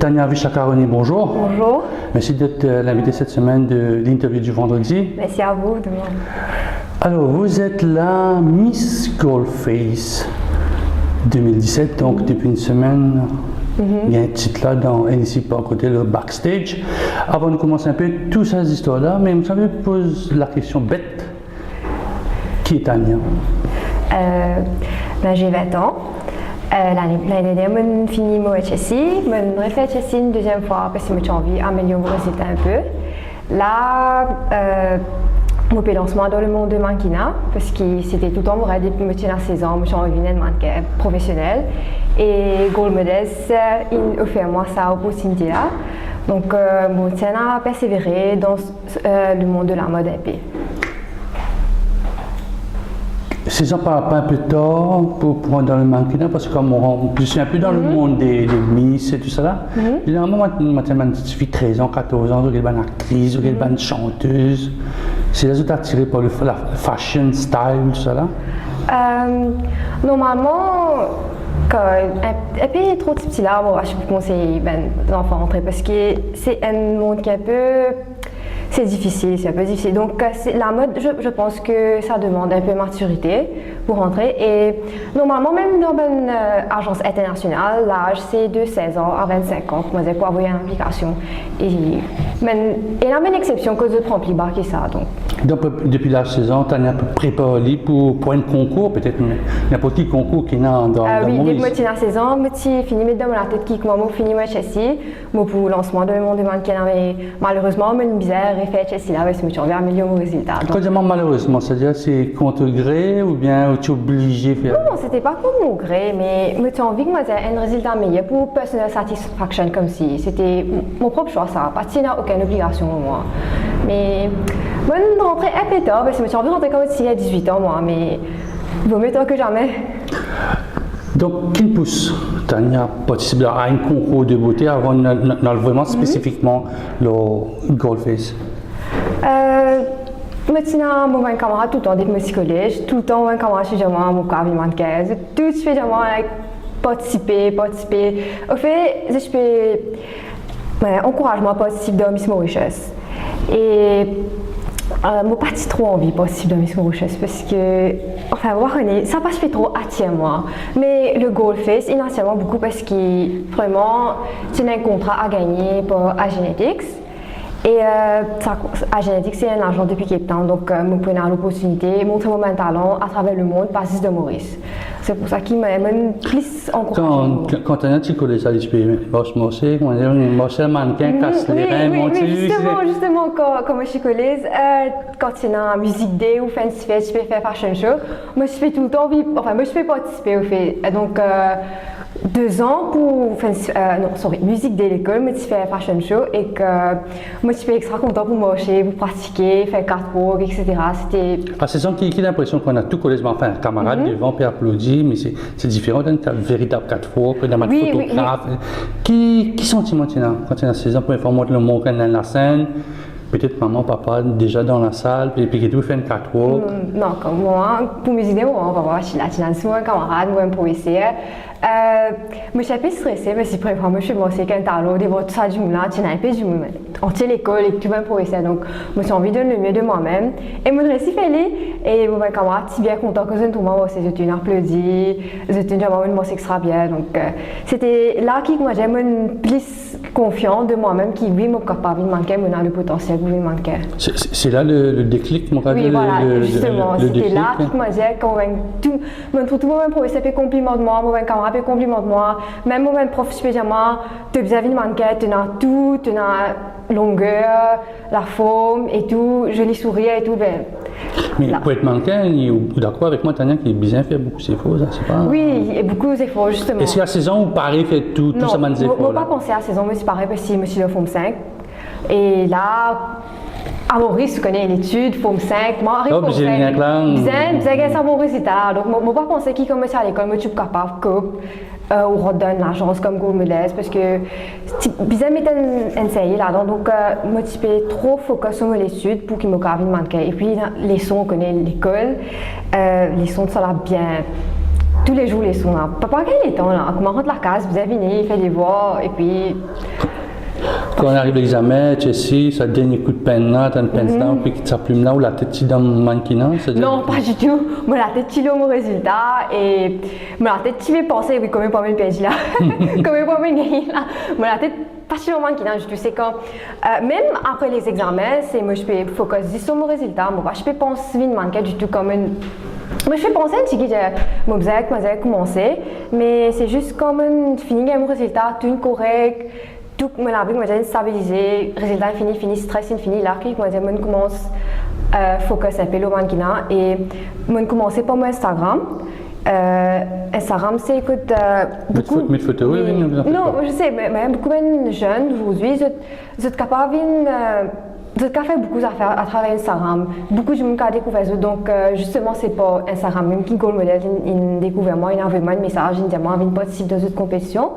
Tania Vichakaroni, bonjour. Bonjour. Merci d'être l'invité cette semaine de l'interview du vendredi. Merci à vous. Alors, vous êtes la Miss Goldface 2017, donc depuis une semaine. Il y a un titre là dans NC par côté le backstage. Avant de commencer un peu toutes ces histoires-là, mais je me pose la question bête. Qui est Tania? J'ai 20 ans. L'année dernière, j'ai fini mon HSI. J'ai refait HSI une deuxième fois parce que j'ai envie d'améliorer mon résultat un peu. Là, mon lancement dans le monde de mannequinat parce que c'était tout le temps mon rêve depuis que j'ai 16 ans. J'ai envie d'être mannequin professionnel. Et Gold Models, il offert moi ça opportunité là. Donc, mon tiens a persévéré dans le monde de la mode un peu. C'est ça pas un peu tard pour prendre dans le mannequinat parce que comme je suis un peu dans le monde des Miss et tout ça là. Généralement, moi, je suis 13 ans, 14 ans, je suis une actrice, je suis une chanteuse. C'est là que tu es attiré par le fashion, style, tout ça là? Normalement, un peu trop petit là, je peux conseiller les enfants à rentrer parce que c'est un monde qui est un peu... C'est difficile, c'est un peu difficile. Donc la mode, je pense que ça demande un peu de maturité pour rentrer. Et normalement, même dans une agence internationale, l'âge c'est de 16 ans à 25 ans pour avoir une application. Et il y a une exception que je prends plus bas que ça. Donc depuis l'âge de 16 ans, tu as préparé pour un concours, peut-être n'importe quel concours qui est dans oui, dès que j'ai 16 ans, j'ai fini mes dans la tête qui j'ai fini mon HSI, pour le lancement de mon mannequin, mais malheureusement, j'ai une bizarre fait HSI là, parce que je suis améliorer mon résultat. Quand tu dis malheureusement, c'est-à-dire c'est contre gré ou bien tu es obligé de faire? Non, c'était pas contre mon gré, mais j'ai envie que moi j'ai un résultat meilleur pour personal satisfaction comme si c'était mon propre choix ça, parce qu'il n'y a aucune obligation pour moi. Mais je rentrais un peu tard, parce que j'ai envie de rentrer comme si il y a 18 ans moi, mais il vaut mieux tard que jamais. Donc, qui pousse Tania participer à un concours de beauté avant vraiment spécifiquement le Goldface? Maintenant, mon camarade tout le temps dès que je suis au collège, tout le temps mon camarade chez moi, mon camarade mannequin, tout je fais vraiment participer. Au fait, je peux encouragement participer dans Miss Mauritius. Et moi pas trop envie participer dans Miss Mauritius parce que enfin ça pas fait trop attire moi. Mais le Goldface initialement beaucoup parce que vraiment c'est un contrat à gagner pour Agenetics. Et Agenetics c'est un agent depuis Cape Town, donc je peux avoir l'opportunité de montrer mon talent à travers le monde par de Maurice. C'est pour ça qu'il m'a plus encouragé. Quand Tania tu connais ça, tu peux marcher, mannequin, casse les reins, monter. Justement, quand je suis colleuse, quand il y a une musique day ou fancy fest, je peux faire fashion show. Moi je fais tout le temps, je peux participer au fait. Donc 2 ans pour musique de l'école, mais tu fais fashion show et que moi je suis extra content pour marcher, pour pratiquer, faire catwalk, etc. C'était. C'est ça qui a l'impression qu'on a tout collège, enfin un camarade devant puis applaudit, mais c'est différent d'un véritable catwalk, d'un photographe. Qui sentiment tu as quand tu as 16 ans pour informer le monde dans la scène? Peut-être maman, papa déjà dans la salle, puis tu fais une catwalk. Non, comme moi, pour mes idées, on va voir, je suis là, souvent un camarade ou un professeur. Je suis un peu stressée parce que la première fois, je suis montée avec un talon, devant tout ça du moulin, tu n'as un peu du moulin. Entier l'école et tout un professeur, donc je suis envie de donner le mieux de moi-même. Et je suis fait et mon camarade est bien content que je ne trouve pas, je suis applaudi, je suis vraiment extra bien. Donc c'était là que moi j'ai plus confiance de moi-même qui oui, mon capable de manquer, mon a le potentiel pour manquer. C'est là le déclic, mon oui, voilà, justement, c'était là que moi j'ai convaincu tout le monde professeur fait compliment de moi, mon camarade fait compliment de moi, même mon prof spécialement, tu as besoin de manquer, tu as tout, tu as longueur, la forme et tout, joli sourire et tout. Mais pour être mannequin, il est d'accord avec moi, Tania, qui est bien fait beaucoup d'efforts, c'est pas? Oui, et beaucoup d'efforts, justement. Est-ce qu'à 16 ans, vous parlez fait tout ça, des efforts? Non, je n'ai pas pensé à 16 ans, mais c'est pareil parce que je suis de forme 5. Et là, à Maurice, tu connais l'étude, forme 5, moi, arrive forme 5. Bien, ça bon résultat. Donc, je n'ai pas pensé qu'il commençait à l'école, mais je suis capable ou redonne l'agence comme Gold Models parce que bizarre m'était enseigné là-dedans donc moi je suis trop focus sur les études pour qu'il me carve une mannequin et puis les sons on connaît l'école les sons ça l'a bien tous les jours les sons là. Papa quel est temps là, comment rentre la case, vous avez fini, fait des voix et puis. Quand on arrive à l'examen, tu sais, ça te donne un coup de peine là, tu as une peine là, puis tu as plume là, ou la tête dans le mannequin. Non, pas du tout. Moi, la tête chilo mon résultat et moi, la tête chilo penser, oui, comment pas me piège là, comment pas me gagner là. Moi, la tête pas chilo mannequin, je sais quand, même après les examens, c'est moi, je peux focus sur mon résultat, moi, je peux penser une mannequin du tout comme une. Moi, je fais penser à un petit moi, j'ai commencé, mais c'est juste comme une fini mon résultat, tout correct. Tout mon avis, moi j'ai stabilisé, résultat fini, stress infini, là, moi j'ai commence focus un peu le mannequin et moi commencé par mon Instagram. Instagram, c'est écoute beaucoup. Mettre photos, oui, non, je sais, mais beaucoup de jeunes aujourd'hui, je suis capable de faire beaucoup d'affaires à travers Instagram. Beaucoup de gens qui ont découvert ça. Donc, justement, c'est pas Instagram même qui est le modèle. Ils découvrent moi, ils envoient moi un message, ils disent moi, ils participent dans une compétition.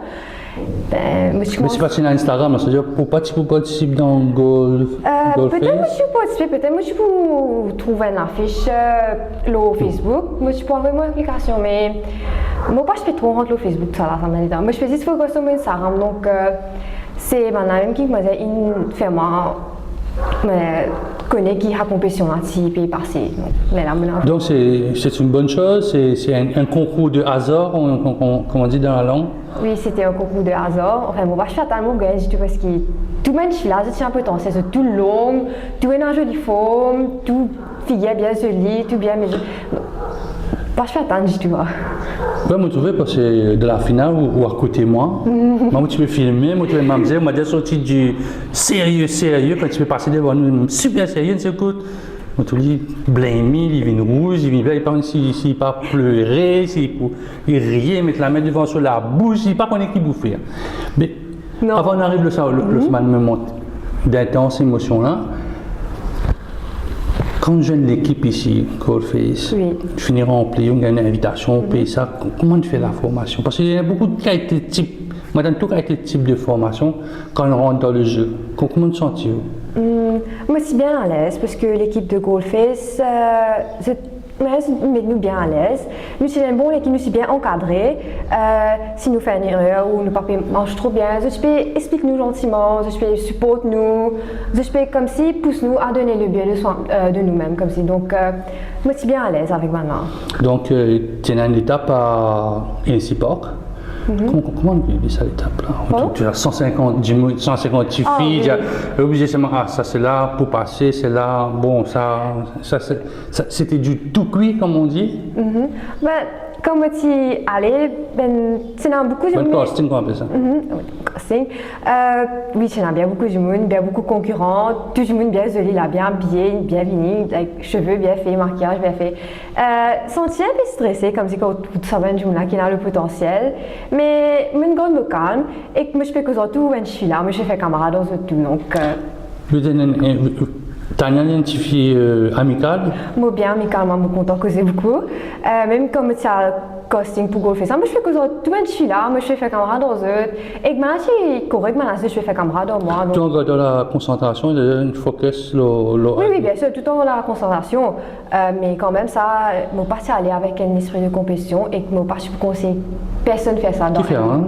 Mais c'est pas sur Instagram, c'est-à-dire pour participer dans Golf. Peut-être moi je suis participé, peut-être moi je peux trouver une affiche sur Facebook, moi je peux envoyer mon application, mais moi pas je fais trop rentrer le Facebook ça là, ça m'a dit. Moi je fais juste focus sur mon Instagram, donc c'est maintenant même qui m'a dit une fait moi connaît qui a compétition là, puis passer. Donc c'est une bonne chose, c'est un concours de hasard, comme on dit dans la langue. Oui, c'était un concours de hasard. Enfin, moi, je suis tellement gagne parce que tout le monde là, je tiens un peu temps, c'est tout long, tout est en jolie forme, tout figure bien joli, tout bien, mais pas je fais attendre, tu vois. Ouais, moi, je trouvais parce que de la finale ou à côté moi, moi, tu peux filmer, moi, tu peux m'amuser, moi, déjà sorti du sérieux, quand tu peux passer devant nous, super sérieux, tu écoutes. On te dit, blâmer, il vient rouge, il vient blanc, il s'il pas pleurer, il riait, mettre la main devant sur la bouche, il pas qu'on est qui bouffer. Mais non. Avant d'arriver le semaine me monte d'intenses émotions là. Quand je viens de l'équipe ici, Coldface, tu finis rempli, on gagne une invitation, on paye ça. Comment tu fais la formation? Parce qu'il y a beaucoup de qualités de type. Moi, dans tout qualité de type de formation, quand on rentre dans le jeu, comment te sens-tu? Moi, je suis bien à l'aise parce que l'équipe de Coldface, met nous bien à l'aise. Nous, c'est un bon l'équipe, nous sommes bien encadrés. Si nous faisons une erreur ou nous ne marche trop bien, je peux expliquer nous gentiment, je peux supporter nous, je peux comme si pousse nous à donner le bien de soin de nous-mêmes comme si. Donc, moi, je suis bien à l'aise avec maintenant. Donc, tu es dans une étape à Incy Park. Comment on vit ça l'étape là? Tu as 150 filles, tu es obligé de dire ça c'est là pour passer, c'est là, bon ça c'était du tout cuit comme on dit. Comme tu allais, c'est dans beaucoup de monde. Casting, on appelle ça. Casting. Oui, c'est dans bien beaucoup de monde, bien beaucoup de concurrents, tout le monde bien joli, là, bien habillé, bien venu, avec cheveux bien faits, maquillage bien fait. Sentir un peu stressé, comme si quand tout ça vient du monde là qui a le potentiel, mais une grande calme et que moi je peux que tout quand je suis là, moi je fais camarade dans tout donc. Tu as identifié amical? Moi bien amicalement, je suis content que c'est beaucoup. Même comme tu as casting pour golfer ça, moi je fais que tout le monde je suis là, moi je fais camarade dans eux. Et maintenant je suis correct, maintenant je fais camarade dans moi. Tout en gardant la concentration, il y a une focus. Oui, bien sûr, tout en la concentration. Mais quand même ça, je ne pas aller avec un esprit de compétition et que je ne pas conseiller personne fait ça. Différent.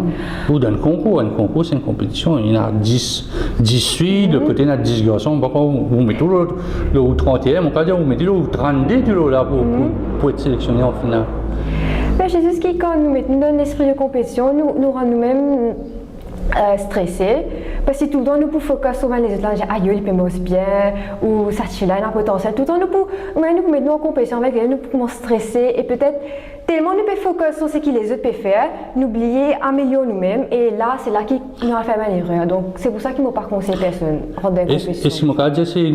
Ou dans un concours c'est une compétition. Il y en a 10 filles, de côté il y en a 10 garçons. Vous mettez le 31, on peut dire vous mettez le 32 là pour être sélectionné en finale. Mais c'est juste que quand nous mettons dans l'esprit de compétition, nous rendons nous-mêmes stressés. Parce que tout le temps nous pouvons focus sur les autres, dire aïe, il peut aussi bien, ou ça tue là, il a un potentiel. Tout le temps nous pouvons mettre en compétition avec eux, nous pouvons stresser et peut-être tellement nous pouvons focus sur ce que les autres peuvent faire, nous oublier, améliorer nous-mêmes et là c'est là qu'il nous a fait une erreur. Donc c'est pour ça qu'il ne m'a pas conseillé personne rendre une compétition. Et ce que je veux dire c'est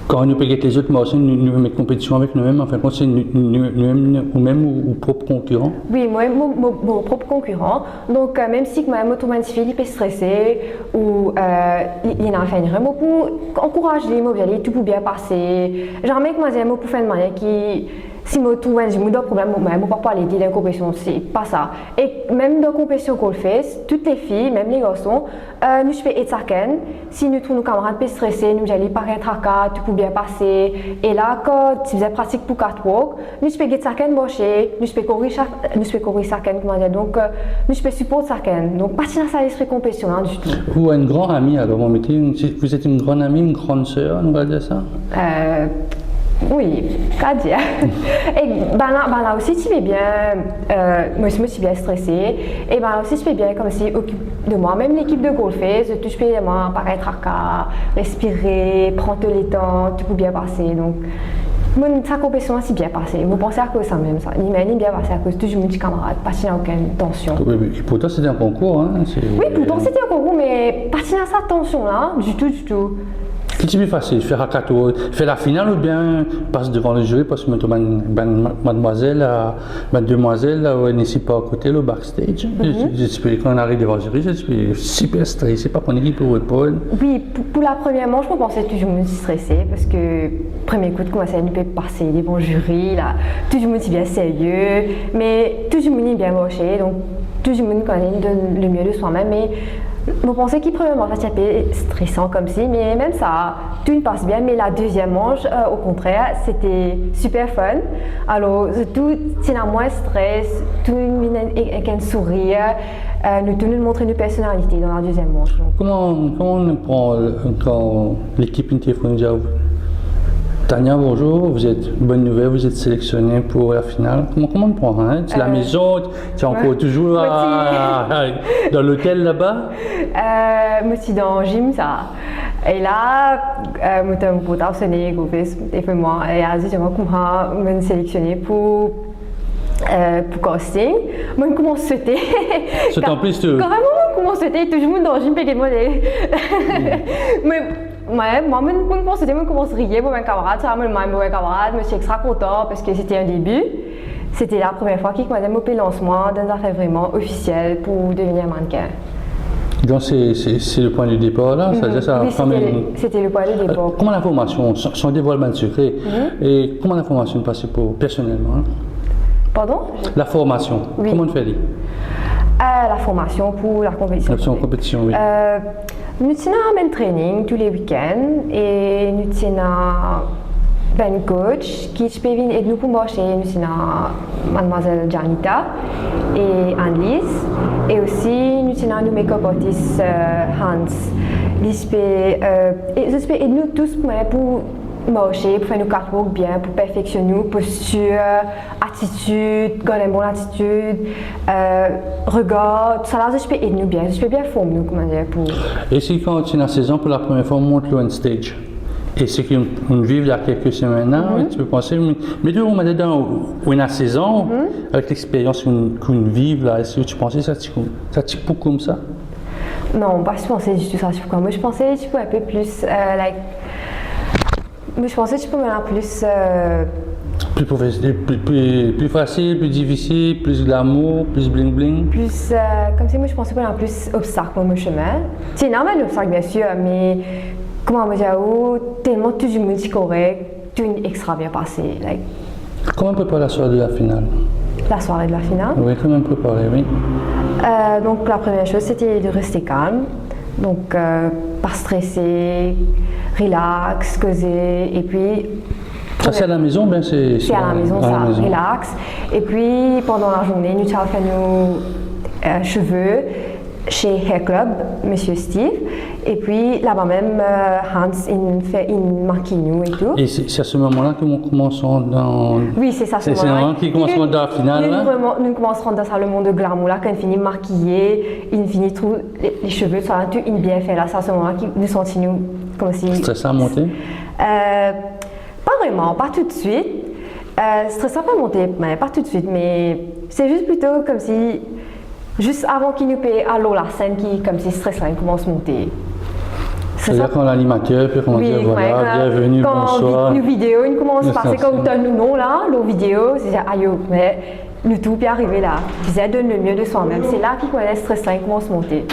quand nous payons les autres, mais aussi nous mettons compétition avec nous-mêmes, enfin, quand c'est nous-mêmes ou même ou propres concurrents. Oui, moi, mon propre concurrent. Donc, même si moi, tout le monde il peut stresser ou il a fait une erreur, pour encourager, tout peut bien passer. Jamais que moi, j'aime pour faire une manière qui si je trouve un problème, je ne peux pas parler d'une compétition, c'est pas ça. Et même dans la compétition qu'on fait, toutes les filles, même les garçons, nous faisons être certaines. Si nous trouvons nos camarades peu stressés, nous allons pas être tracas, tout peut bien passer. Et là, quand tu faisais pratique pour catwalk, nous faisons être certaines marcher, nous faisons courir certaines, comment dire, donc nous faisons support certaines. Donc, pas dans ça l'esprit compétition, hein, du tout. Vous êtes une grande amie, alors vous êtes une grande amie, une grande sœur, on va dire ça? Oui, qu'à dire. Et ben là aussi, tu fais bien, moi je me suis bien stressée. Et ben là aussi, je fais bien comme si occupe de moi. Même l'équipe de golfeuse, tu fais vraiment paraître à cas, respirer, prendre le temps, tout peut bien passer. Donc, sa compétition s'est bien passée. Vous pensez à cause ça même, ça. Ni bien passé à cause de mes camarades, pas qu'il n'y a aucune tension. Et pourtant, c'était un concours, hein? Oui, pourtant, c'était un concours, mais pas qu'il y a sa tension là, du tout. Qu'est-ce qui est plus facile, faire un cadeau, faire la finale ou bien passer devant le jury parce que maintenant, mademoiselle, elle n'est pas à côté, le backstage. Quand on arrive devant le jury, je suis super stressé, pas prendre l'équipe pour épaule. Oui, pour la première manche, je pensais toujours me stressée parce que premier coup de commencer à nous passer devant le jury, là, tout le monde est bien sérieux, mais tout le monde est bien moché, donc tout le monde quand même donne le mieux de soi-même. Mais je pensais qu'il première manche c'était un peu stressant comme si, mais même ça, tout passe bien. Mais la deuxième manche, au contraire, c'était super fun. Alors, tout, c'est la moins stress, tout le monde avec un sourire, nous tenons de montrer nos personnalités dans la deuxième manche. Donc. Comment on prend quand l'équipe téléphone dit Tania, bonjour, vous êtes bonne nouvelle, vous êtes sélectionnée pour la finale. Comment on prend, hein? C'est la maison, tu es encore toujours dans l'hôtel là-bas? Moi, je suis dans le gym, ça. Et là, je suis pour t'abonner, et puis moi, et je me sélectionner pour casting. Moi, je commence à sauter. C'est en plus, carrément, je commence à sauter, tout le monde dans le gym, et moi, moi, je commence à rire pour mes camarades, ça m'a mon camarade, je suis extra content parce que c'était un début. C'était la première fois qu'il m'a demandé le lancement dans un fait vraiment officiel pour devenir mannequin. Donc c'est le point de départ là, oui, c'était le point de départ. Comment l'information, sans dévoilement de secret, et comment l'information est passée personnellement? Pardon? La formation, oui. Comment on fait? La formation pour la compétition. La compétition, oui. Nous avons un training tous les week-ends et nous avons un coach qui peut venir aider nous pour marcher. Nous avons mademoiselle Janita et Annelise et aussi nous avons nos make-up artist Hans. Ils peuvent aider nous tous pour marcher, pour faire nos catwalk bien, pour perfectionner nos postures, attitude, garder une bonne attitude, regard, tout ça là, je peux aider nous bien, je peux bien former nous, comment dire, pour... Et si quand tu es dans la saison, pour la première fois, on monte le on stage, et c'est qu'on vit il y a quelques semaines, tu peux penser, mais deux, on m'a dit dans une saison, avec l'expérience qu'on vit là, est-ce que tu pensais ça t'y pour comme ça? Non, pas je pensais du tout ça, moi je pensais tu peux un peu plus, mais je pensais que tu peux mettre plus... Plus facile, plus difficile, plus glamour, plus bling bling. Plus, comme si moi je pensais qu'il y avait plus d'obstacles pour mon chemin. C'est normal l'obstacle bien sûr, mais comment me dire, tellement tout le monde est correct, tout est extra bien passé. Comment on prépare la soirée de la finale? La soirée de la finale? Oui, comment on prépare, oui. Donc la première chose c'était de rester calme, donc pas stresser, relax, causer, et puis... Ça c'est à la maison, bien c'est à la maison, relax. Et puis pendant la journée, nous avons fait nos cheveux chez Hair Club, Monsieur Steve. Et puis là-bas même, Hans, il maquille nous et tout. Et c'est à ce moment-là que nous commençons dans... Oui, c'est ça, ce moment-là. C'est le moment qui commence dans la finale, là? Nous commençons dans le monde de glamour, là, quand il finit maquillé, il finit tout, les cheveux, tout ça, tout il bien fait, là. C'est à ce moment-là que nous sentons nous comme si... Stressant à monter? Pas vraiment, pas tout de suite. Stressant à monter, mais pas tout de suite, mais c'est juste plutôt comme si... Juste avant qu'il nous paye à l'eau la scène qui comme si stressant, il commence à monter. C'est-à-dire quand l'animateur peut commencer à voilà, bienvenue, bonsoir. Quand une vidéo, il commence à passer comme un nom là, l'eau vidéo, c'est aïe, mais le tout peut arriver là. Ils donnent le mieux de soi-même. C'est là qu'il connaît stressant, il commence à monter.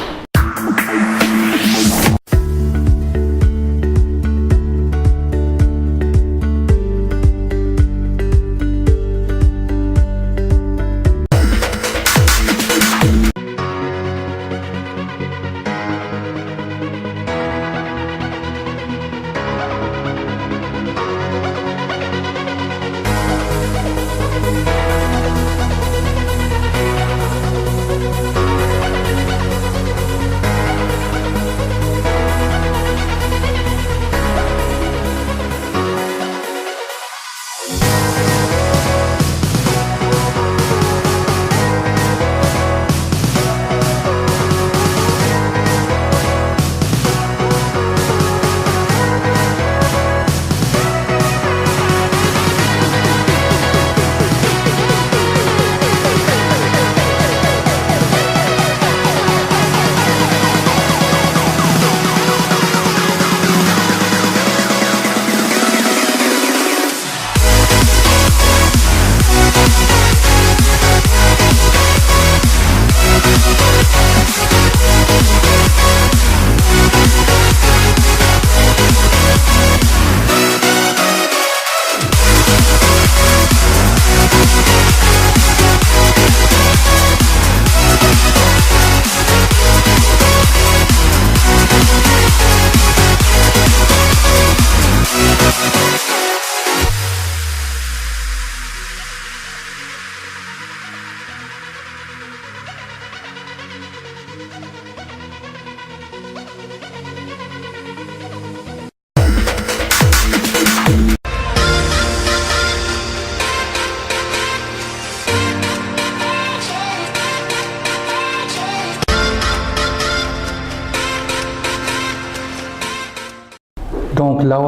là,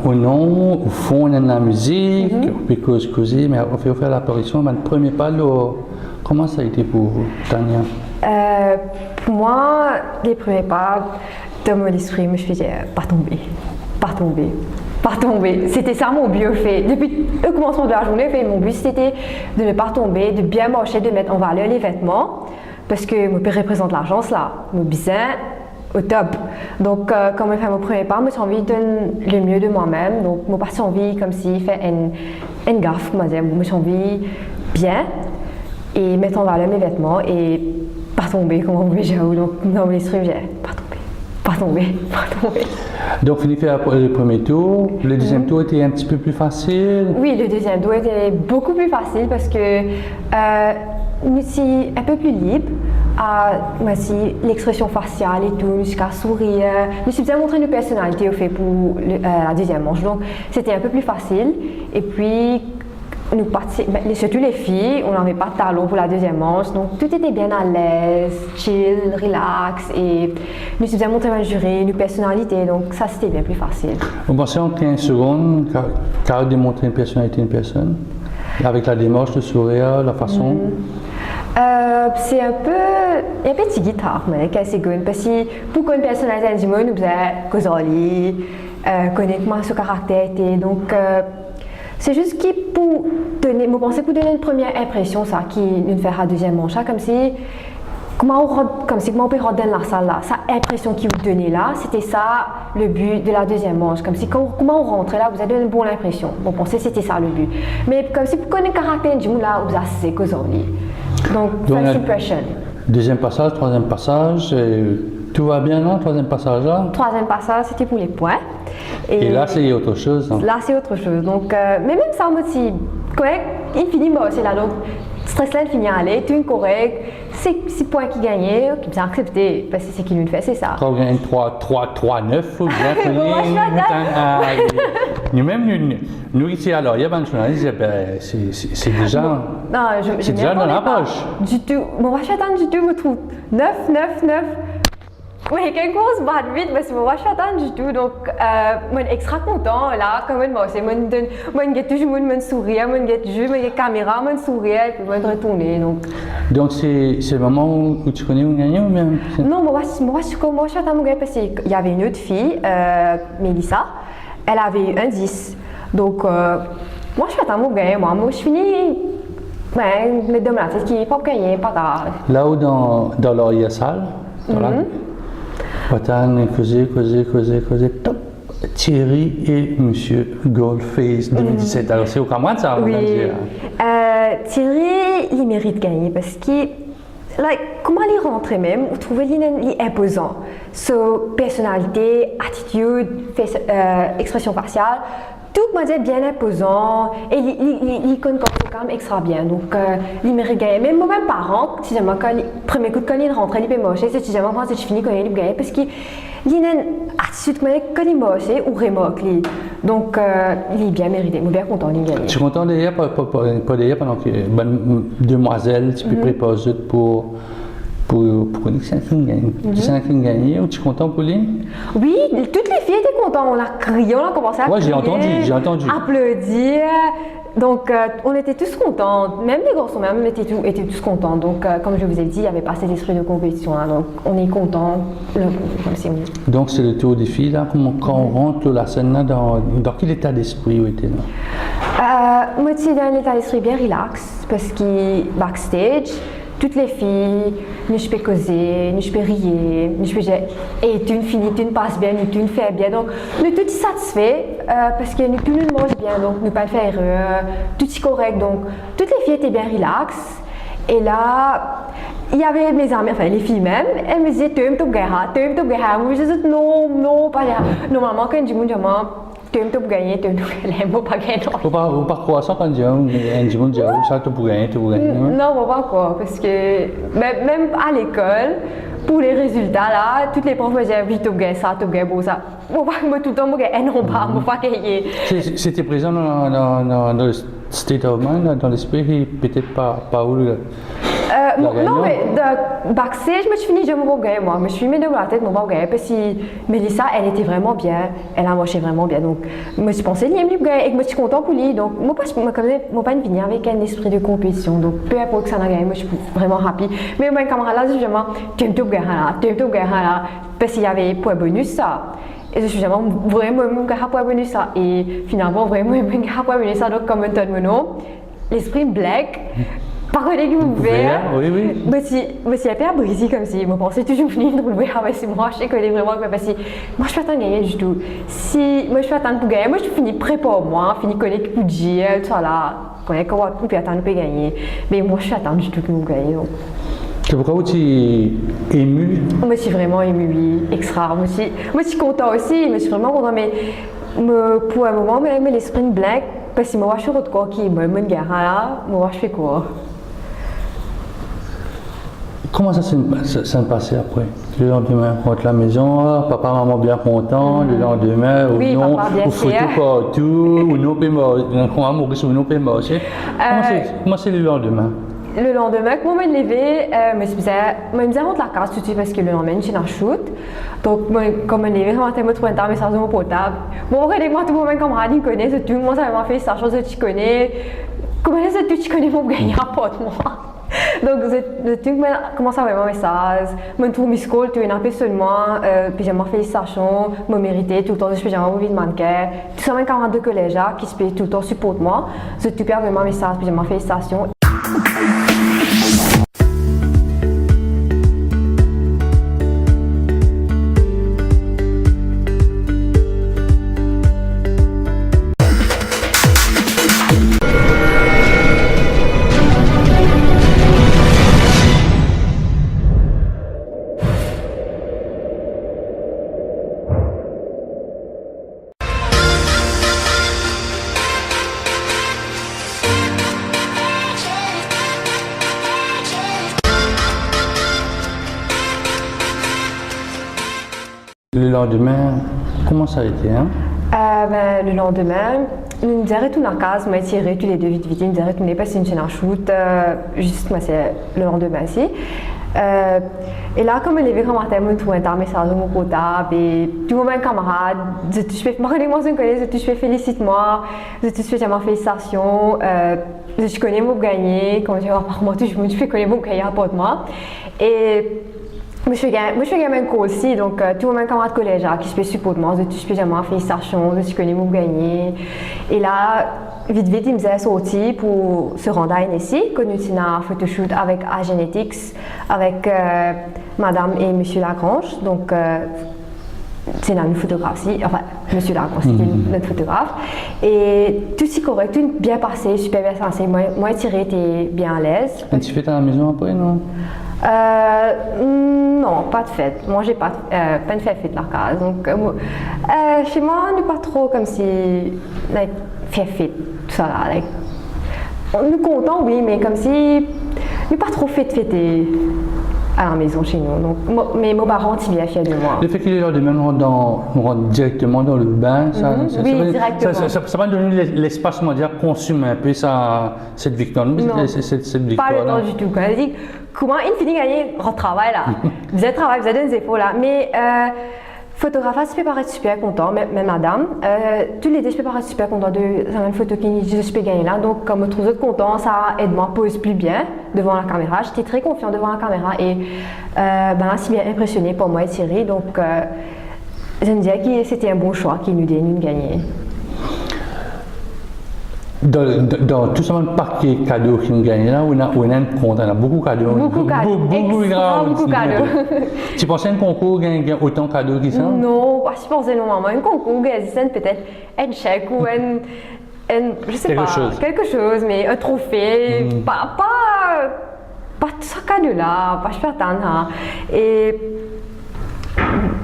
au nom, au fond, on a de la musique, on peut causer, mais on fait faire l'apparition. Mais le premier pas, là, comment ça a été pour vous, Tania? Pour moi, les premiers pas, dans mon esprit, je me faisais pas tomber, pas tomber, pas tomber. C'était ça mon but, fait. Depuis le commencement de la journée, fait, mon but c'était de ne pas tomber, de bien marcher, de mettre en valeur les vêtements, parce que mon père représente l'agence là, mon bizarre. Au top. Donc, quand je fais mon premier pas, je suis envie de donner le mieux de moi-même. Donc, je n'ai pas envie comme si faire une gaffe. Je suis envie bien et mettre en valeur mes vêtements et pas tomber comme on veut. Donc, dans l'esprit, j'ai pas tomber, pas tomber, pas tomber. Donc, fini faire le premier tour. Le deuxième tour était un petit peu plus facile. Oui, le deuxième tour était beaucoup plus facile parce que je suis un peu plus libre. Aussi l'expression faciale et tout, jusqu'à sourire. Je suis bien montré une personnalité au fait pour la deuxième manche, donc c'était un peu plus facile. Et puis, surtout les filles, on n'avait pas de talons pour la deuxième manche, donc tout était bien à l'aise, chill, relax. Et je suis bien montré ma jury, une personnalité, donc ça c'était bien plus facile. Vous pensez en 15 secondes, car démontrer une personnalité d'une personne, avec la démarche, le sourire, la façon? C'est un petit guitare, mais c'est good. Parce que pour une personnalité du monde, nous avons causé, connaître comment ce caractère était. Donc, c'est juste qui pour donner, je pensais pour donner une première impression, ça, qui nous fait la deuxième manche, comme si comment on peut rentrer dans la salle là, sa impression qu'il vous donnait là, c'était ça le but de la deuxième manche. Comme si comment on rentrait là, vous avez donné une bonne impression. Bon, pensez c'était ça le but. Mais comme si vous connaissez le caractère du monde là, vous avez assez causé. Donc, first impression. Deuxième passage, troisième passage, tout va bien là, troisième passage là? Troisième passage, c'était pour les points. Et là, c'est autre chose. Hein. Là, c'est autre chose. Donc, mais même ça, moi aussi, correct, il finit, moi aussi là. Donc, stress là, il finit à aller, tout est correct. C'est 6 points qui gagnent, qui bien accepté, parce que c'est ce qu'il nous fait, c'est ça. Quand on gagne 3-9, faut bien que nous-mêmes, nous ici, alors, il y a un journaliste, c'est déjà, c'est déjà dans la poche. Du tout, mon rachat du tout, me trouve 9. Oui, quelque chose va vite, mais c'est mon rachat du tout. Donc, je suis extra content là, quand même, je suis toujours mon sourire, je suis la caméra, mon sourire, et puis je retourner. Donc, c'est le moment où tu connais ou gagné ou bien? Non, moi, je suis parce qu'il y avait une autre fille, Mélissa, elle avait eu un 10. Donc, moi, je suis gagné, moi, je finis. Ouais, mais demain, c'est ce qui n'est pas gagné, pas grave. Là-haut dans l'arrière-salle, Watan, causer, top. Thierry et Monsieur Goldface 2017. Alors, c'est au Cameroun, ça, on va dire. Thierry, il mérite de gagner parce que, comment il rentre même, vous trouvez qu'il est imposant. Sa personnalité, attitude, expression faciale, tout le monde est bien imposant et il connaît quand même extra bien. Donc, il mérite de gagner. Même moi-même, parent, si jamais le premier coup de quand il rentre, il peut mocher, si jamais je finis quand il gagne parce qu'il a une attitude quand il moche ou remoque. Donc, il est bien mérité. Je suis bien content de gagner. Je suis content d'ailleurs, pas d'ailleurs, pendant que demoiselle, tu peux préparer pour une qui gagne, ou tu es content pour lui? Oui, toutes les filles étaient contentes. On a crié, on a commencé à crier. J'ai entendu. Applaudir. Donc, on était tous contents. Même les garçons même étaient tous contents. Donc, comme je vous ai dit, il n'y avait pas cet esprit de compétition là. Donc, on est contents. Donc, c'est le tour des filles là. Quand on rentre la scène là, dans quel état d'esprit vous étiez là? Moi, je suis dans un état d'esprit bien relax parce que backstage, toutes les filles, nous je peux causer, nous je peux rire, nous je peux dire, et tu finis, tu passes bien, tu fais bien. Donc, nous tous satisfaits parce que nous tout le monde mange bien, donc nous pas faire erreur, tout est correct. Donc, toutes les filles étaient bien relax. Et là, il y avait mes amis, enfin les filles même, elles me disaient, tu aimes tout gagner. Moi je disais, non, pas là. Normalement, quand je dis, tu aimes tout gagner, tu aimes tout gagner, moi pas gagner. Vous pas croire ça quand on dit, ça tu peux gagner. Non, moi pas croire, parce que même à l'école, pour les résultats là, toutes les profs disaient, oui, tu gagnes ça, tu gagnes beau ça. Moi tout le temps, moi non pas, moi pas gagner. C'était présent dans le state of mind, dans l'esprit, peut-être pas où Non, mais de backstage, je me suis fini de mon gars, moi. Je me suis mis dans la tête mon gars, parce que Mélissa, elle était vraiment bien. Elle a marché vraiment bien. Donc, je me suis pensé, il y a mieux gars, et je me suis content pour lui. Donc, moi, pas venir avec un esprit de compétition. Donc, peu importe que ça n'a gagné, moi, je suis vraiment happy. Mais mon camarade là, justement, tu aimes tout gagner là, parce qu'il y avait point bonus ça. Et je suis vraiment mon gars point bonus ça. Et finalement, vraiment, mon gars point bonus ça. Donc, comme un tonne l'esprit black. Par contre, les ouvert, oui. Mais si la paire brisée comme si, je pensais toujours venir trouver avec moi, je sais que les vraiment parce que moi je suis pas gagner du tout. Si moi je suis attendre pour gagner, moi je finis prêt pour moi, finis connaître pour GL, tout ça là, connaître comment on peut attendre pour gagner. Mais moi je suis attendre du tout pour gagner. C'est pourquoi tu es ému? Moi je suis vraiment ému, oui, extra. Moi je suis content aussi, je suis vraiment content, mais pour un moment, mais les sprints blancs, parce que moi je suis autre quoi qui me gagne là, moi je fais quoi? Comment ça s'est passé après? Le lendemain, on rentre à la maison, papa, maman bien content, le lendemain, ou oui, non, ou photo partout, ou non, Maurice, ou non, comment c'est le lendemain? Le lendemain, quand je me levais, je me disais rentre la case tout de suite parce que le lendemain, je suis dans shoot. Donc, quand je me levais, je me trouvais un message sur mon portable. Bon, regardez-moi, tout le monde, camarade, il connaît, tout le monde, ça m'a fait ça, chose que tu connais. Comment est-ce que tu connais mon gagner rapporte-moi? Donc, je commence à avoir un message, je me trouve mes scores, tu es un peu seulement, puis j'ai ma félicitation, me mériter tout le temps, je fais envie de manquer. Tout ça, même camarades de collège qui se paye tout le temps, supporte moi. Je te perds vraiment un message, puis j'ai ma félicitation. Le lendemain, comment ça a été? Hein? Le lendemain, nous nous arrêtons dans la case, moi tiré tous les deux vite, nous nous arrêtons passer une chaîne en shoot, juste moi c'est le lendemain aussi. Et là, comme je l'ai vu comme matin, je trouve un message sur mon portable et tout le monde camarade, je fais, moi je connais, je fais félicite-moi, je fais ma félicitation, je connais mon gagné, comme je dis, par moi, je fais connaître mon gagné pour moi. Et moi, je fais un cours aussi, donc tout le monde camarade collège qui se fait supporter moi, je fais ma félicitation, je connais mon gagné. Et là, vite, il me faisait sortir pour se rendre à NSI, connu un photoshoot avec Agenetics, avec Madame et Monsieur Lagrange. Donc, c'est une photographe aussi, enfin, Monsieur Lagrange, c'était notre photographe. Et tout si correct, tout bien passé, super bien passé. Moi, tiré, t'es bien à l'aise. Et tu fais à la maison après, non? Non, pas de fête. Moi, j'ai pas de fête de la case. Donc, chez moi, on n'est pas trop comme si fête, tout ça là. On est content, oui, mais comme si on n'est pas trop fêter à la maison chez nous. Donc, mes parents sont bien fiers de moi. Le fait qu'il est là de même, on rentre directement dans le bain, oui, directement. Ça va donner l'espace, on va dire, consumer un peu cette victoire. Cette victoire pas le temps du tout. Quand elle dit comment il finit de gagner, on travaille là. Vous êtes travail, vous êtes des épaules là. Mais photographe, ça peut paraître super content, même madame. Tous les deux, je peux paraître super content de une photo qui je peux gagner là. Donc, comme je trouve content, ça aide moi à poser plus bien devant la caméra. J'étais très confiante devant la caméra et c'est bien impressionné pour moi et Thierry. Donc, je me disais que c'était un bon choix qui nous donne de gagner. Dans tout ce paquet de cadeaux qui nous gagnent là, on a un compte, on a beaucoup de cadeaux. Beaucoup de cadeaux. Tu pensais un concours gagne autant de cadeaux que ça? Non, pas si pensais normalement. Un concours gagne peut-être un chèque ou je sais pas, quelque chose, mais un trophée, pas tout ça cadeau là, pas je peux attendre. Et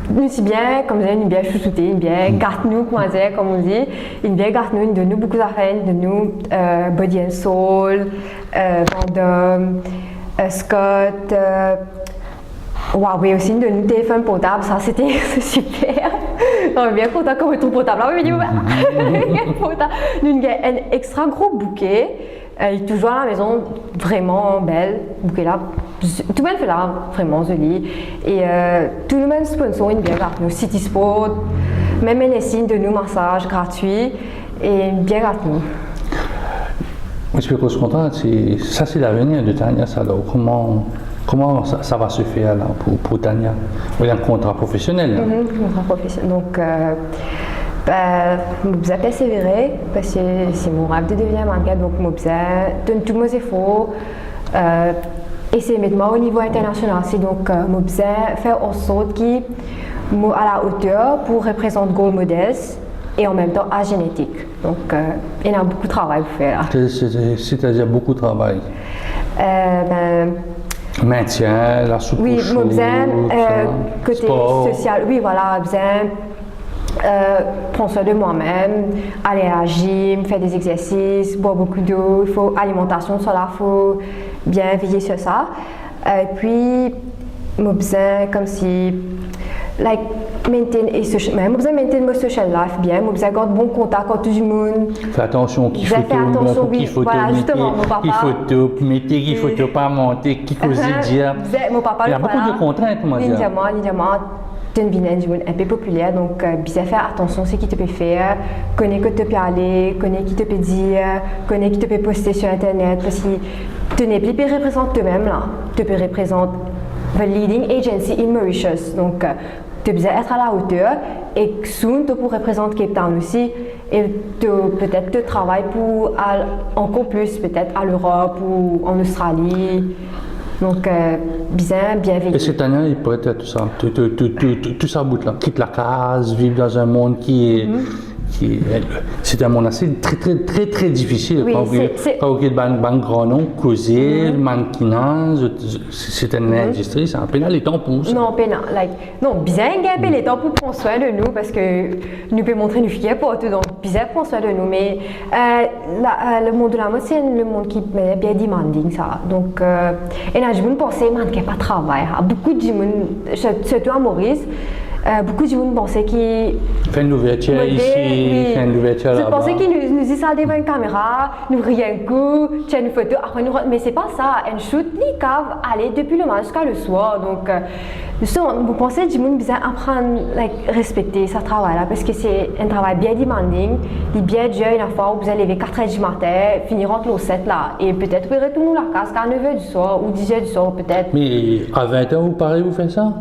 nous si bien, comme ça, une bien chouchoutée, une bien gâte-nous, comme on dit, une bien gâte-nous, une donne nous beaucoup d'affaires, une donne nous Body and Soul, Vendôme, Scott, Huawei aussi, une donne nous téléphone portable, ça c'était super. On est bien content comme un tout portable. Là, oui, nous avons un extra gros bouquet. Il est toujours à la maison, vraiment belle. Donc, là, tout le monde fait là, vraiment joli. Et tout le monde sponsor une bien gratuite. City Sport, même les signes de nous, massage gratuit et bien gratuit. Je suis content, ça c'est l'avenir de Tania, ça, alors comment ça va se faire là, pour Tania? Il y a un contrat professionnel. Contrat professionnel. Donc, je vais persévérer parce que c'est mon rêve de devenir mannequin. Donc, je vais donner tous mes efforts, essayer de mettre moi au niveau international. Donc, je vais faire en sorte qu'il soit à la hauteur pour représenter Gold Models et en même temps à génétique. Donc, il y a beaucoup de travail pour faire. C'est-à-dire beaucoup de travail. Maintien, la soupe oui, au chaud, côté sport. social, oui, voilà, besoin prendre soin de moi-même, aller à la gym, faire des exercices, boire beaucoup d'eau, il faut alimentation sur là, il faut bien veiller sur ça. Et puis, j'ai besoin comme si, like, maintain mon social life bien, j'ai besoin garder bon contact avec tout le monde. Fais attention, qui photo, qui photo, qui photo, mettez, qui photo pas monter, qui cause dire. Il y a beaucoup de contraintes, comment dire. Évidemment, tu es un peu populaire, donc bien faire attention à ce qui te peut faire, connais que tu peux aller, connais qui te peut dire, connais qui te peut poster sur internet, parce que tu n'es plus représenter toi-même là, tu peux représenter the leading agency in Mauritius, donc tu peux être à la hauteur et soon tu pourrais représenter Cape Town aussi et peut-être tu travailles pour encore plus peut-être à l'Europe ou en Australie. Donc, bien vécu. Et cette année, il pourrait être tout ça, tout ça bout là, quitte la case, vivre dans un monde qui est, c'est un monde assez très difficile. Oui, quand vous êtes un grand nom, causer, mannequinage, c'est une industrie, c'est un peu là les temps poussent. Non, bien gagner les temps pour prendre soin de nous parce que nous pouvons montrer nos filles pour tout, donc bien prendre soin de nous. Mais le monde de la mode, c'est le monde qui est bien demanding, ça. Donc, et là, je me pensais, man, qu'il n'y a pas de travail. Beaucoup de gens, surtout à Maurice, beaucoup de gens pensaient qu'ils fait une ouverture ici, fait une ouverture là-bas. Je pensais qu'ils nous disaient ça devant une caméra, nous rien un coup, tiens une photo, après nous, mais c'est pas ça. Un shoot, les caves, aller depuis le matin jusqu'à le soir. Donc, vous pensez que les gens besoin apprendre à respecter ce travail-là parce que c'est un travail bien demanding, il est bien dur une fois où vous allez lever 4h du matin, finir entre le 7 là, et peut-être vous retourner la case à 9h du soir ou 10h du soir peut-être. Mais à 20h, vous parlez, vous faites ça?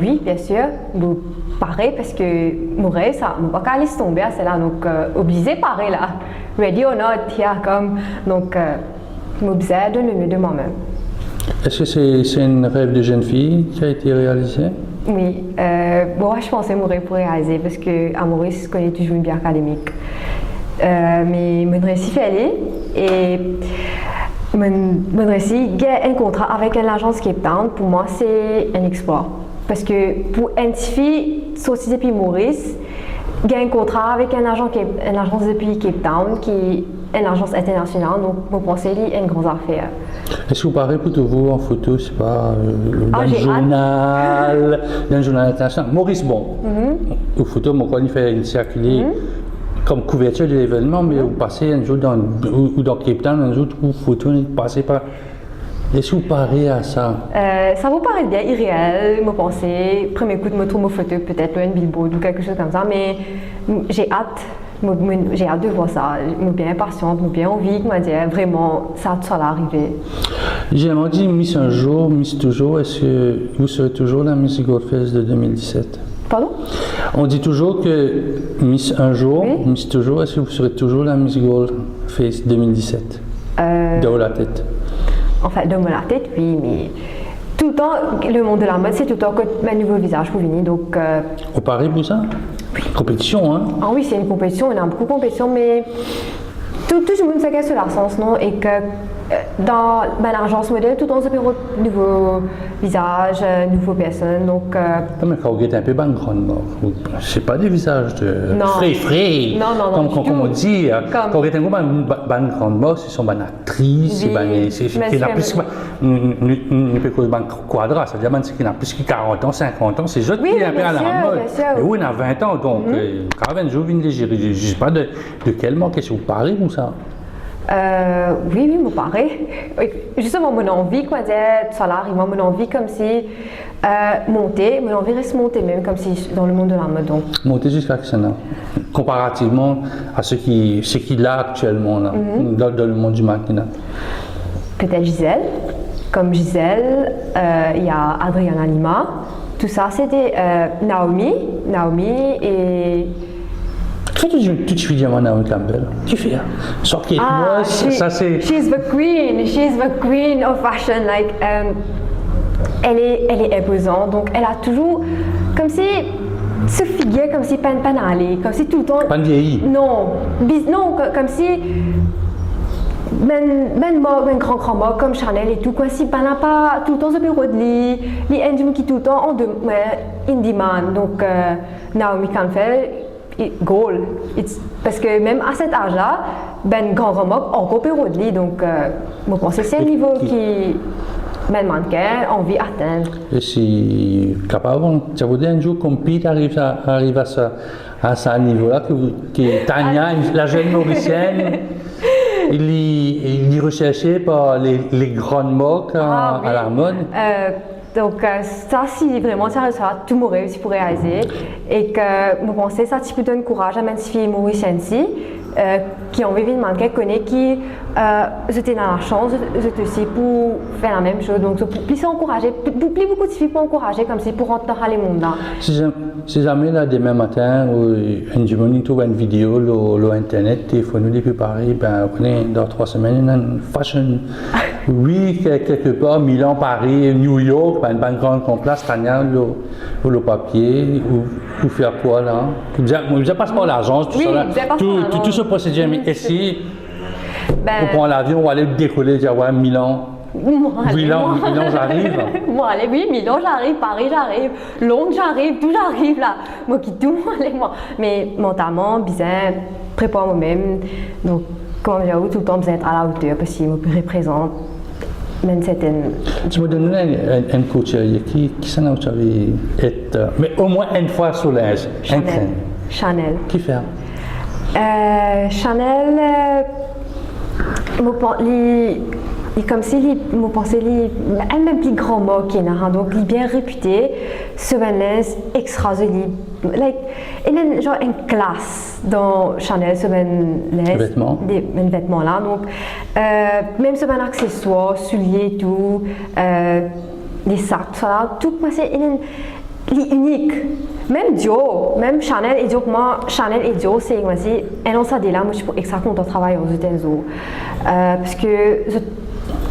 Oui, bien sûr. Bon, pareil, parce que mourir, ça ne va pas laisser tomber, c'est là, donc obligé pareil là. Ready or not, here come. Donc, m'oblige de le mieux de moi-même. Est-ce que c'est un rêve de jeune fille qui a été réalisé? Oui, moi je pensais mourir pour réaliser parce que à Maurice, je connais toujours une bien académique. Mais je réussi à aller et je réussi à un contrat avec une agence Cape Town. Pour moi, c'est un exploit. Parce que pour une fille sortie depuis Maurice, il y a un contrat avec une agence depuis Cape Town qui est une agence internationale, donc je pense que c'est une grande affaire. Est-ce que vous parlez pour vous en photo, c'est pas dans un journal international? Maurice Bon, aux photos, mon il fait une circuler comme couverture de l'événement, mais vous passez un jour dans Cape Town, un jour où photo, vous passez par. Est-ce que vous parlez à ça? Ça vous paraît bien irréel, me penser. Premier coup de me trouver photo, peut-être un billboard ou quelque chose comme ça, mais j'ai hâte de voir ça. Je suis bien impatiente, je suis bien envie de me dire vraiment ça va arriver. J'ai dit Miss un jour, Miss toujours. Est-ce que vous serez toujours la Miss Goldfest de 2017? Pardon? On dit toujours que Miss un jour, oui? Miss toujours. Est-ce que vous serez toujours la Miss Goldfest 2017? De la tête. Enfin, de la tête, oui, mais tout le temps, le monde de la mode, c'est tout le temps que un nouveau visage pour venir. Donc, au Paris, pour ça? Oui. Compétition, hein? Ah oui, c'est une compétition, il y a beaucoup de compétitions, mais tout le monde sait sur la sens, non? Et que dans l'agence modèle, tout le temps, c'est pour nouveau visage, nouveau personne. Donc, mais quand vous êtes un peu grande, c'est pas des visages de frais. Non, comme on dit, quand vous êtes un peu grande, ce sont des actrices, c'est qui a plus que quadra, c'est-à-dire qui a plus que 40 ans, 50 ans, c'est juste qui est un peu à la mode. Mais oui, il a 20 ans, donc quand même, je viens de dire, je ne sais pas de quel mois, qu'est-ce que vous parlez ou ça? Oui, me paraît. Justement, mon envie, quoi, dire, salaire, mon envie comme si monter, mon envie reste monter même comme si dans le monde de la mode. Donc. Monter jusqu'à quel âge? Comparativement à ce qu'il a actuellement là, dans le monde du mannequinat. Peut-être Gisèle. Comme Gisèle, il y a Adriana Lima. Tout ça, c'était Naomi et... Qu'est-ce que tu fais dire Naomi Campbell? Tu fais Sauf que moi, ça c'est... She's the queen of fashion. Like, elle est imposante, donc elle a toujours comme si se figurait comme si pas aller, comme si tout le temps. Pas vieilli. Non, comme si ben grand mot comme Chanel et tout, quoi si pas tout le temps ce bureau de lit, les engines qui tout le temps in demand. Donc Naomi Campbell goal. Parce que même à cet âge-là, ben grand remorque encore bureau de lit, donc je pense que c'est un niveau qui mannequin envie d'atteindre. Et si capable, ça veut dire un jour comme Pete arrive à ce niveau-là, que Tania, la jeune Mauricienne, il est recherché par les grandes marques à la mode. Donc ça, si vraiment ça tout mon rêve, si pour réaliser, et que je pense que ça peut donner courage à mes filles mauriciennes qui ont vécu une mannequin connaît qui j'étais dans la chance j'étais aussi pour faire la même chose, donc plus encourager, plus beaucoup de filles pour encourager comme si pour rentrer dans les mondes là. Si jamais là demain matin un jour trouve une vidéo sur internet téléphone depuis Paris, ben dans 3 semaines il y a une fashion week quelque part Milan, Paris, New York, ben une grande place Tania le papier ou faire quoi là? Je passe par l'agence tout ça là, tout ce procédé mais ici on prend l'avion, on va aller décoller, dire ouais Milan. Milan j'arrive. Moi allez oui Milan j'arrive, Paris j'arrive, Londres j'arrive, tout j'arrive là. Moi qui tout allez moi. Mais mentalement bien prépare moi-même. Donc comme j'avoue tout le temps besoin d'être à la hauteur parce qu'il me représente même certaines. Tu me donnes un couturier qui s'en a être mais au moins une fois sur l'âge. Chanel. Qui fait? Chanel comme si je pensais elle même plus grand mot qui est donc il est bien réputé ce extra joli like il y a genre une classe dans Chanel ce vêtements là donc même ce accessoires souliers tout les sacs ça tout moi c'est unique. Même Dior, même Chanel et Dior, moi, Chanel et Dior, c'est moi aussi, un an ça là, moi je suis extra content de travailler aux États-Unis. Parce que,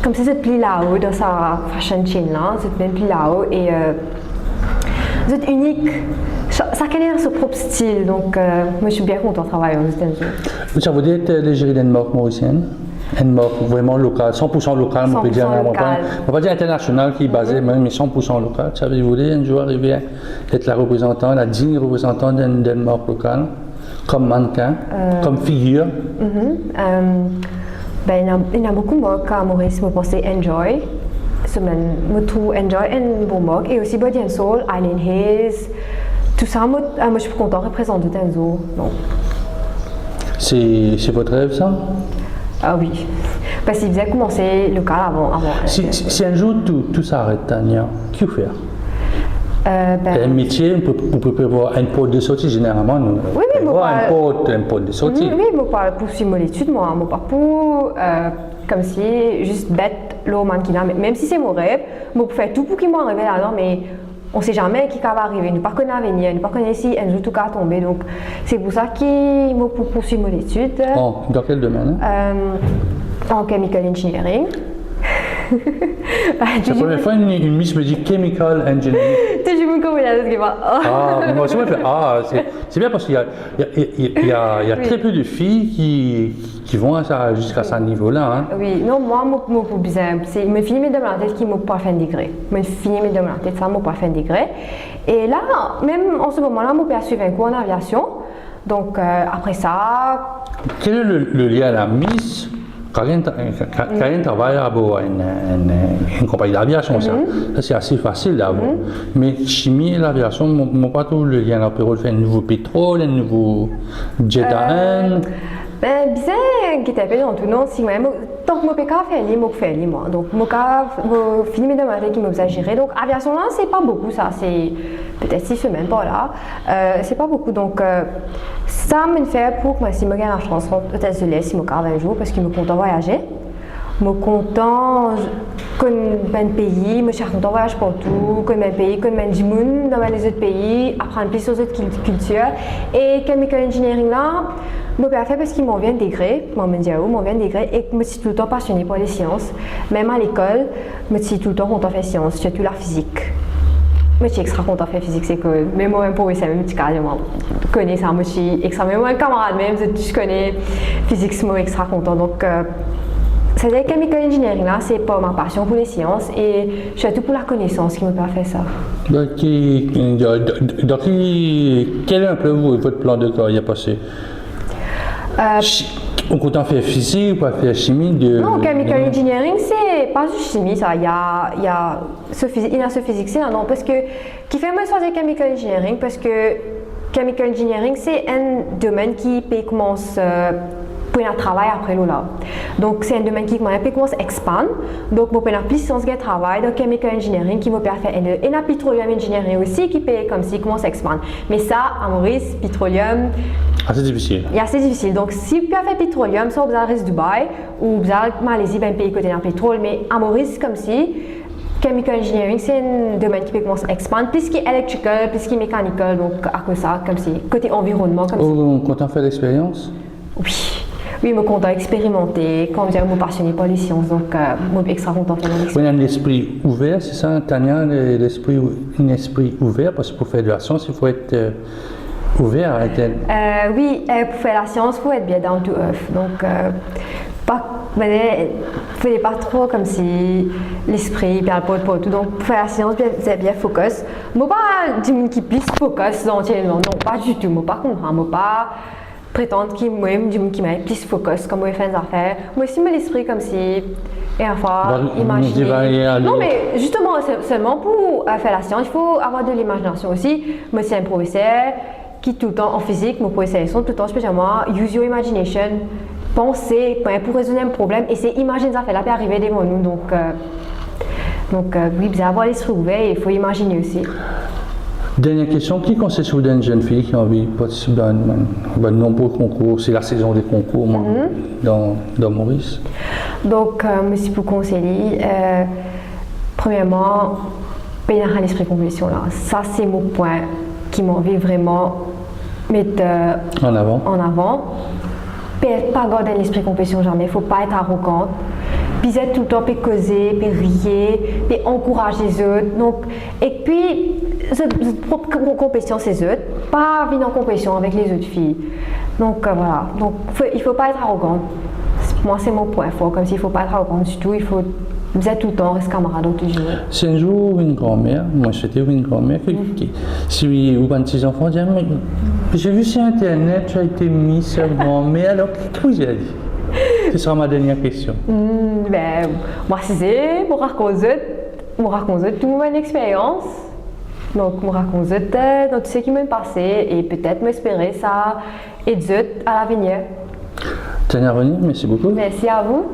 comme c'est cette pli là-haut dans sa fashion chain là, cette même pli là-haut et c'est unique. Chacun a son propre style, donc moi je suis bien content de travailler aux États-Unis. Ça veut dire que les gérés d'une marque mauricienne? Une marque vraiment locale, 100% locale, on peut dire, on ne va pas dire international qui est basé, mais 100% local. Ça veut dire un jour arriver à être la représentante, la digne représentante d'une marque locale, comme mannequin, comme figure. Il y a beaucoup de marques à Maurice, je pense Enjoy. Je trouve Enjoy une bonne marque. Et aussi Body and Soul, Island Haze, tout ça, moi je suis content de représenter Tenzo. C'est votre rêve ça? Ah oui, parce qu'il faisait commencer local avant. Si un jour tout s'arrête, Tania, que faire? Un métier, on peut prévoir un pot de sortie généralement. Oui, mais un pot de sortie. Oui, mais pas pour suivre l'étude, moi, pas pour comme si juste bête le mannequinat. Même si c'est mon rêve, moi pour faire tout pour qu'il m'arrive là-dedans, mais on ne sait jamais qui va arriver, nous ne connaissons pas l'avenir, nous ne connaissons pas si un jour tout va tomber. Donc c'est pour ça qu'il m'a poursuivi mon étude. Dans quel domaine? En chemical engineering. C'est la première fois une miss me dit chemical engineering. Tu me connais là, ce qui va. Moi aussi, c'est bien parce qu'il y a très peu de filles qui vont jusqu'à ce niveau-là. Hein. Oui, non, moi, je bizarre. C'est me finir dans la tête qui m'a pas fait un degré. Me finir dans la tête, ça m'a pas fait un degré. Et là, même en ce moment-là, je peux suivre un cours en aviation. Donc après ça. Quel est le lien à la miss? Karine travaille à une compagnie d'aviation, ça c'est assez facile d'abord. Mais chimie et l'aviation, n'ont pas tout le lien. On peut faire un nouveau pétrole, un nouveau jet à Ben, bien, qui t'appelle dans tout non, si même, tant que mon PK fait lui, moi fait lui, moi. Donc, mon cas, fini mes demandes qui m'ont exagéré. Donc, aviation là, c'est pas beaucoup, ça, c'est peut-être 6 semaines par là. C'est pas beaucoup, donc, ça me fait pour que moi, si je gagne la chance, peut-être je laisse, si mon cas 20 jours, parce qu'il me compte voyager. Je suis content comme un pays, je suis content de voyager partout, comme un pays, comme un monde dans les autres pays, apprendre plus sur les autres cultures. Et chemical engineering là, je l'ai fait parce qu'ils m'ont bien intégré, et que je suis tout le temps passionnée par les sciences. Même à l'école, je suis tout le temps content de faire sciences, surtout la physique. Je suis extra content de faire physique, c'est que même moi, pour eux, c'est même petit cas, je connais ça, je suis extra, même un camarade même, je connais physique, je suis extra content. Donc, c'est-à-dire que chemical engineering là, c'est pas ma passion pour les sciences et surtout pour la connaissance qui me permet faire ça. Donc, quel est un peu votre plan de carrière passé? On compte en faire physique, pas faire chimie Non, chemical engineering, c'est pas juste chimie, ça. Il y a ce physique, c'est non, parce que qui fait me choisir chemical engineering parce que chemical engineering, c'est un domaine qui commence pour un travail après là. Donc c'est un domaine qui commence à expandre. Donc on peut plus sciences de travail dans chemical engineering qui me permet faire et la petroleum engineering aussi qui paye comme si commence à expandre. Mais ça à Maurice, petroleum assez difficile. C'est assez difficile. Donc si vous avez fait petroleum, ça vous allez Dubaï ou vous allez Malaisie, ben pays côté d'un pétrole, mais à Maurice comme si chemical engineering, c'est un domaine qui peut commencer à expandre, plus qui est electrical, plus qui est mechanical, donc à cause de ça, comme si côté environnement, comme on compte en faire l'expérience? Oui, je suis content d'expérimenter, quand je suis passionné par les sciences, donc je suis extra content de faire l'expérience. Vous avez un esprit ouvert, c'est ça, Tania, un esprit ouvert, parce que pour faire de la science, il faut être ouvert. Oui, pour faire la science, il faut être bien down to earth. Donc, fallait pas trop comme si l'esprit, bien le pot, tout. Donc, pour faire la science, c'est bien focus. Moi, pas du monde qui plus focus entièrement, non, pas du tout. Moi, par contre, moi, pas prétendre qu'il du monde qui m'a plus focus, comme moi, fait des affaires. Moi aussi, mais l'esprit comme si, et une fois, imaginer. Non, mais justement, seulement pour faire la science, il faut avoir de l'imagination aussi. Moi, c'est un professeur qui, tout le temps, en physique, mon professeur, tout le temps, spécialement, use your imagination. Penser pour résoudre un problème et c'est imaginer ça fait là peut arriver devant nous donc oui vous avoir l'esprit ouvert et il faut imaginer aussi. Dernière question, qui conseille sur une jeune fille qui a envie de participer à de nombreux concours, c'est la saison des concours dans Maurice? Donc monsieur pour conseiller premièrement payer un esprit compétition là, ça c'est mon point qui m'a envie vraiment mettre en avant. Pas garder l'esprit compétition jamais, il ne faut pas être arrogante. Puis être tout le temps, puis causer, puis rire, puis encourager les autres. Donc, et puis, cette propre compétition, c'est eux, pas venir en compétition avec les autres filles. Donc voilà, donc, il ne faut pas être arrogante. Moi, c'est mon point fort, comme s'il ne faut pas être arrogante du tout, il faut vous êtes tout le temps, reste camarade toujours. C'est un jour une grand-mère, moi j'étais une grand-mère, si ou un petit enfant dit j'ai vu sur internet, tu as été mis sur grand-mère, alors qu'est-ce que j'ai dit? Ce sera ma dernière question. Moi c'est, je raconte toute mon expérience. Donc je raconte tout ce qui m'est passé et peut-être m'espérer ça et à l'avenir. Tania Rony, merci beaucoup. Merci à vous.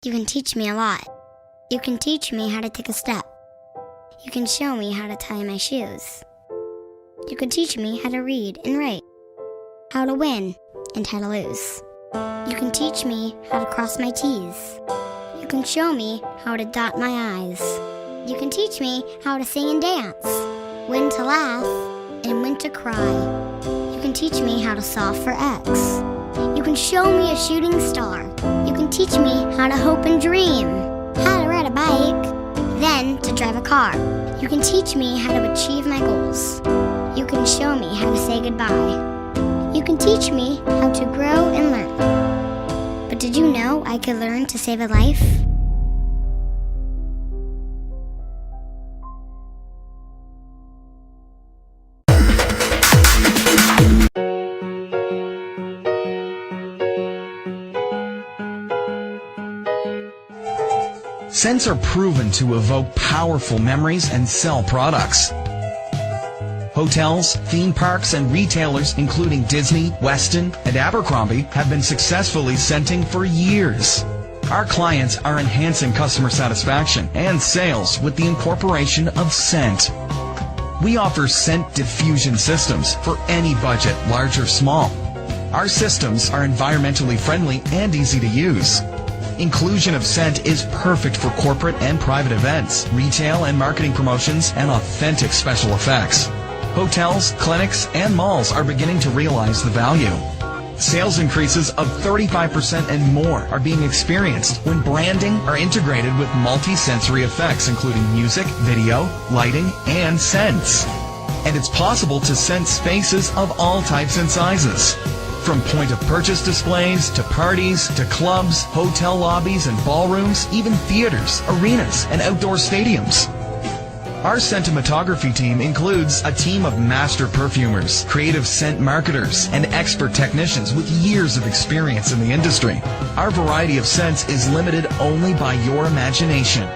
You can teach me a lot. You can teach me how to take a step. You can show me how to tie my shoes. You can teach me how to read and write, how to win and how to lose. You can teach me how to cross my T's. You can show me how to dot my I's. You can teach me how to sing and dance, when to laugh and when to cry. You can teach me how to solve for X. You can show me a shooting star. You can teach me how to hope and dream, how to ride a bike, then to drive a car. You can teach me how to achieve my goals. You can show me how to say goodbye. You can teach me how to grow and learn. But did you know I could learn to save a life? Scents are proven to evoke powerful memories and sell products. Hotels, theme parks, and retailers including Disney, Westin, and Abercrombie have been successfully scenting for years. Our clients are enhancing customer satisfaction and sales with the incorporation of scent. We offer scent diffusion systems for any budget, large or small. Our systems are environmentally friendly and easy to use. Inclusion of scent is perfect for corporate and private events, retail and marketing promotions, and authentic special effects. Hotels, clinics, and malls are beginning to realize the value. Sales increases of 35% and more are being experienced when branding are integrated with multi-sensory effects including music, video, lighting, and scents. And it's possible to scent spaces of all types and sizes. From point-of-purchase displays, to parties, to clubs, hotel lobbies and ballrooms, even theaters, arenas, and outdoor stadiums. Our scentimetography team includes a team of master perfumers, creative scent marketers, and expert technicians with years of experience in the industry. Our variety of scents is limited only by your imagination.